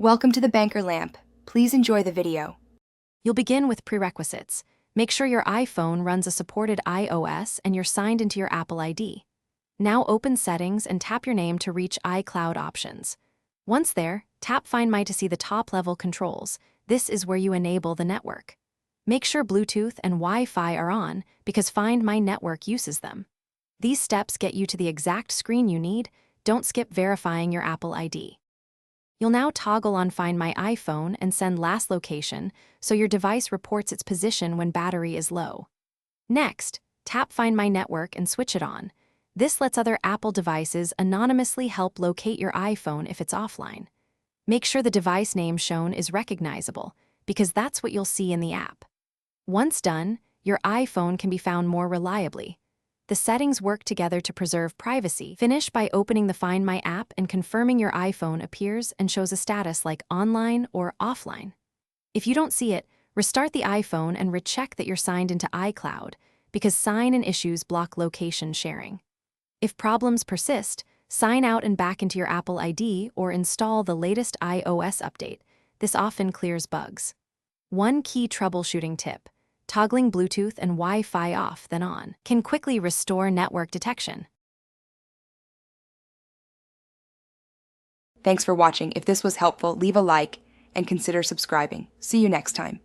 Welcome to the Banker Lamp. Please enjoy the video. You'll begin with prerequisites. Make sure your iPhone runs a supported iOS and you're signed into your Apple ID. Now open Settings and tap your name to reach iCloud options. Once there, tap Find My to see the top-level controls. This is where you enable the network. Make sure Bluetooth and Wi-Fi are on because Find My Network uses them. These steps get you to the exact screen you need. Don't skip verifying your Apple ID. You'll now toggle on Find My iPhone and send last location so your device reports its position when battery is low. Next, tap Find My Network and switch it on. This lets other Apple devices anonymously help locate your iPhone if it's offline. Make sure the device name shown is recognizable, because that's what you'll see in the app. Once done, your iPhone can be found more reliably. The settings work together to preserve privacy. Finish by opening the Find My app and confirming your iPhone appears and shows a status like online or offline. If you don't see it, restart the iPhone and recheck that you're signed into iCloud, because sign-in issues block location sharing. If problems persist, sign out and back into your Apple ID or install the latest iOS update. This often clears bugs. One key troubleshooting tip: toggling Bluetooth and Wi-Fi off then on can quickly restore network detection. Thanks for watching. If this was helpful, leave a like and consider subscribing. See you next time.